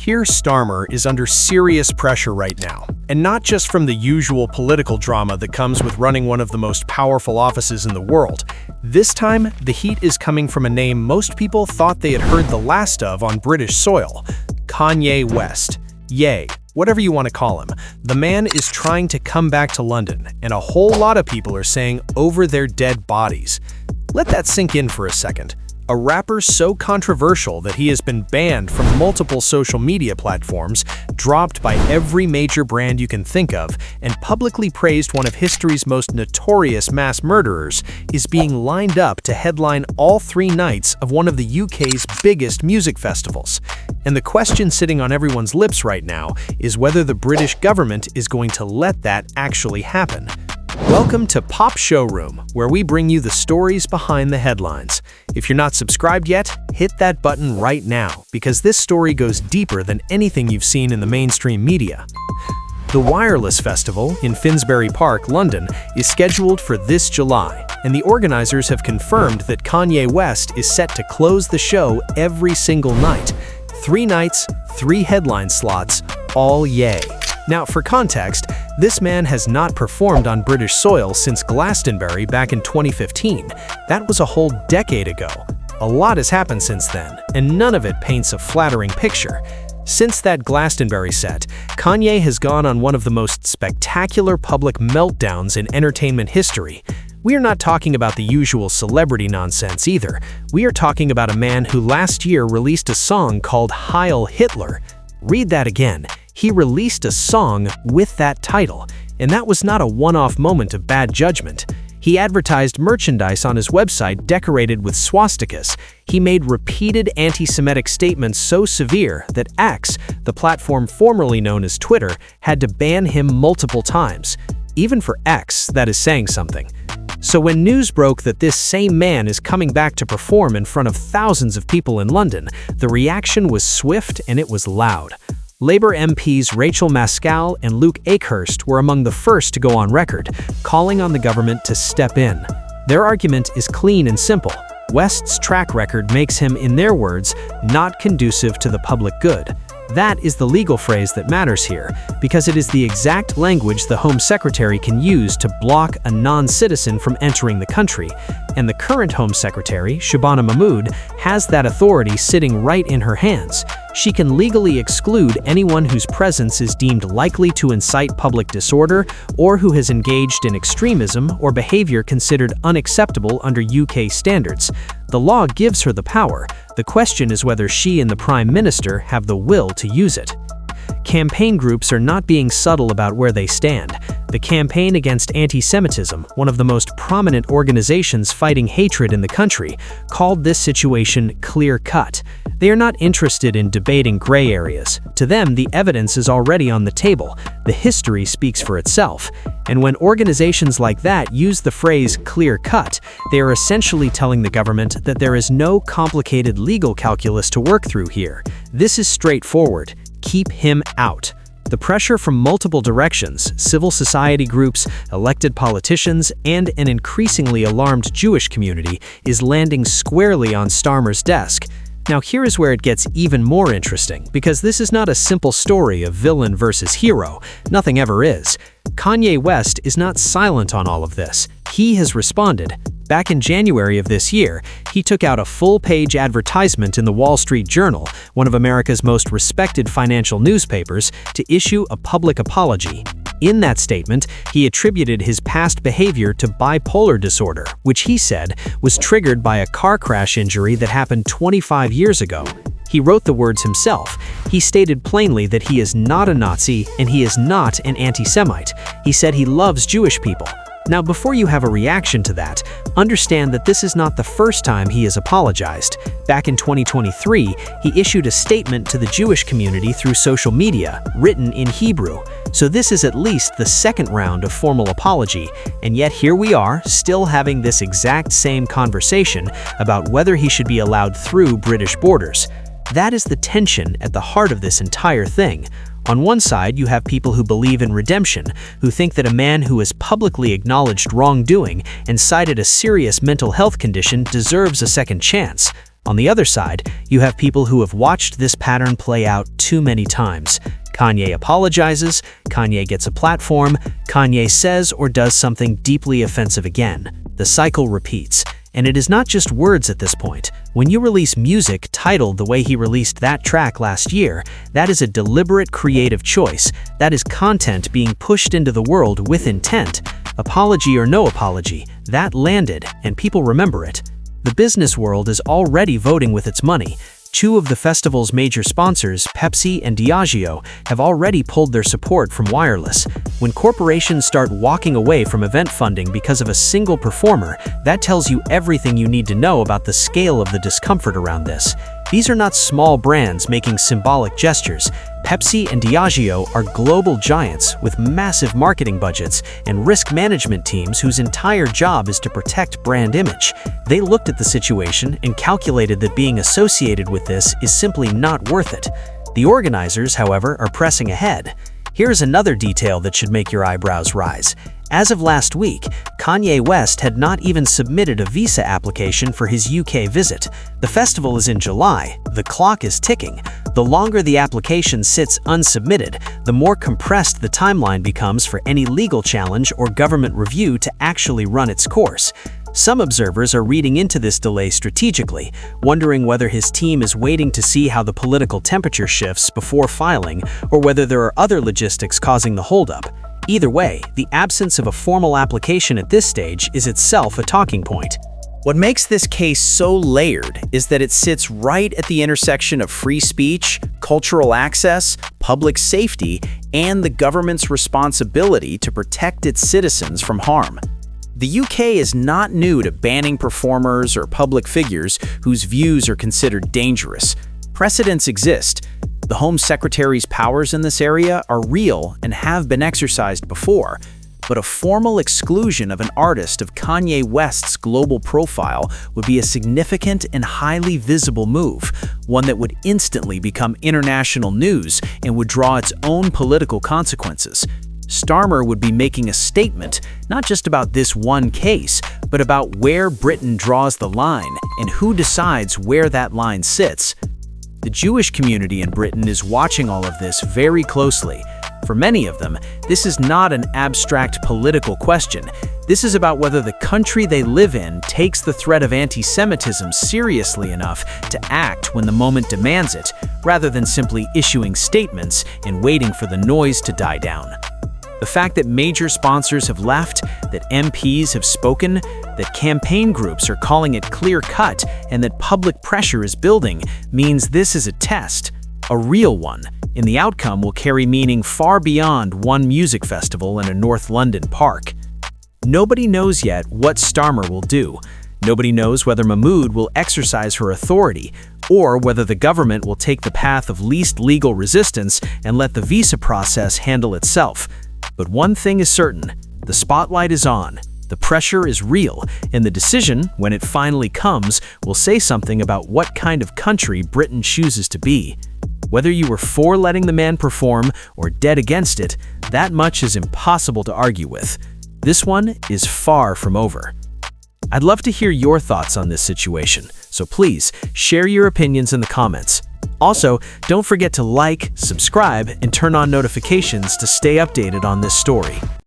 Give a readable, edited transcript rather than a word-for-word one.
Keir Starmer is under serious pressure right now, and not just from the usual political drama that comes with running one of the most powerful offices in the world. This time, the heat is coming from a name most people thought they had heard the last of on British soil: Kanye West. Yay, whatever you want to call him. The man is trying to come back to London, and a whole lot of people are saying over their dead bodies. Let that sink in for a second. A rapper so controversial that he has been banned from multiple social media platforms, dropped by every major brand you can think of, and publicly praised one of history's most notorious mass murderers, is being lined up to headline all 3 nights of one of the UK's biggest music festivals. And the question sitting on everyone's lips right now is whether the British government is going to let that actually happen. Welcome to Pop Showroom, where we bring you the stories behind the headlines. If you're not subscribed yet, hit that button right now, because this story goes deeper than anything you've seen in the mainstream media. The Wireless Festival in Finsbury Park, London, is scheduled for this July, and the organizers have confirmed that Kanye West is set to close the show every single night. 3 nights, 3 headline slots, all yay. Now, for context, this man has not performed on British soil since Glastonbury back in 2015. That was a whole decade ago. A lot has happened since then, and none of it paints a flattering picture. Since that Glastonbury set, Kanye has gone on one of the most spectacular public meltdowns in entertainment history. We are not talking about the usual celebrity nonsense either. We are talking about a man who last year released a song called Heil Hitler. Read that again. He released a song with that title, and that was not a one-off moment of bad judgment. He advertised merchandise on his website decorated with swastikas. He made repeated anti-Semitic statements so severe that X, the platform formerly known as Twitter, had to ban him multiple times. Even for X, that is saying something. So when news broke that this same man is coming back to perform in front of thousands of people in London, the reaction was swift and it was loud. Labour MPs Rachel Maskell and Luke Akehurst were among the first to go on record, calling on the government to step in. Their argument is clean and simple. West's track record makes him, in their words, not conducive to the public good. That is the legal phrase that matters here, because it is the exact language the Home Secretary can use to block a non-citizen from entering the country, and the current Home Secretary, Shabana Mahmood, has that authority sitting right in her hands. She can legally exclude anyone whose presence is deemed likely to incite public disorder or who has engaged in extremism or behavior considered unacceptable under UK standards. The law gives her the power. The question is whether she and the Prime Minister have the will to use it. Campaign groups are not being subtle about where they stand. The Campaign Against Anti-Semitism, one of the most prominent organizations fighting hatred in the country, called this situation clear-cut. They are not interested in debating gray areas. To them, the evidence is already on the table. The history speaks for itself. And when organizations like that use the phrase clear-cut, they are essentially telling the government that there is no complicated legal calculus to work through here. This is straightforward. Keep him out. The pressure from multiple directions, civil society groups, elected politicians, and an increasingly alarmed Jewish community is landing squarely on Starmer's desk. Now here is where it gets even more interesting, because this is not a simple story of villain versus hero. Nothing ever is. Kanye West is not silent on all of this. He has responded. Back in January of this year, he took out a full-page advertisement in the Wall Street Journal, one of America's most respected financial newspapers, to issue a public apology. In that statement, he attributed his past behavior to bipolar disorder, which he said was triggered by a car crash injury that happened 25 years ago. He wrote the words himself. He stated plainly that he is not a Nazi and he is not an anti-Semite. He said he loves Jewish people. Now, before you have a reaction to that, understand that this is not the first time he has apologized. Back in 2023, he issued a statement to the Jewish community through social media, written in Hebrew. So this is at least the second round of formal apology, and yet here we are, still having this exact same conversation about whether he should be allowed through British borders. That is the tension at the heart of this entire thing. On one side, you have people who believe in redemption, who think that a man who has publicly acknowledged wrongdoing and cited a serious mental health condition deserves a second chance. On the other side, you have people who have watched this pattern play out too many times. Kanye apologizes, Kanye gets a platform, Kanye says or does something deeply offensive again. The cycle repeats. And it is not just words at this point. When you release music titled the way he released that track last year, that is a deliberate creative choice. That is content being pushed into the world with intent. Apology or no apology, that landed, and people remember it. The business world is already voting with its money. Two of the festival's major sponsors, Pepsi and Diageo, have already pulled their support from wireless. When corporations start walking away from event funding because of a single performer, that tells you everything you need to know about the scale of the discomfort around this. These are not small brands making symbolic gestures. Pepsi and Diageo are global giants with massive marketing budgets and risk management teams whose entire job is to protect brand image. They looked at the situation and calculated that being associated with this is simply not worth it. The organizers, however, are pressing ahead. Here's another detail that should make your eyebrows rise. As of last week, Kanye West had not even submitted a visa application for his UK visit. The festival is in July. The clock is ticking. The longer the application sits unsubmitted, the more compressed the timeline becomes for any legal challenge or government review to actually run its course. Some observers are reading into this delay strategically, wondering whether his team is waiting to see how the political temperature shifts before filing, or whether there are other logistics causing the holdup. Either way, the absence of a formal application at this stage is itself a talking point. What makes this case so layered is that it sits right at the intersection of free speech, cultural access, public safety, and the government's responsibility to protect its citizens from harm. The UK is not new to banning performers or public figures whose views are considered dangerous. Precedents exist. The Home Secretary's powers in this area are real and have been exercised before, but a formal exclusion of an artist of Kanye West's global profile would be a significant and highly visible move, one that would instantly become international news and would draw its own political consequences. Starmer would be making a statement not just about this one case, but about where Britain draws the line and who decides where that line sits. The Jewish community in Britain is watching all of this very closely. For many of them, this is not an abstract political question. This is about whether the country they live in takes the threat of anti-Semitism seriously enough to act when the moment demands it, rather than simply issuing statements and waiting for the noise to die down. The fact that major sponsors have left, that MPs have spoken, that campaign groups are calling it clear-cut, and that public pressure is building means this is a test, a real one, and the outcome will carry meaning far beyond one music festival in a North London park. Nobody knows yet what Starmer will do. Nobody knows whether Mahmood will exercise her authority, or whether the government will take the path of least legal resistance and let the visa process handle itself. But one thing is certain, the spotlight is on, the pressure is real, and the decision, when it finally comes, will say something about what kind of country Britain chooses to be. Whether you were for letting the man perform or dead against it, that much is impossible to argue with. This one is far from over. I'd love to hear your thoughts on this situation, so please share your opinions in the comments. Also, don't forget to like, subscribe, and turn on notifications to stay updated on this story.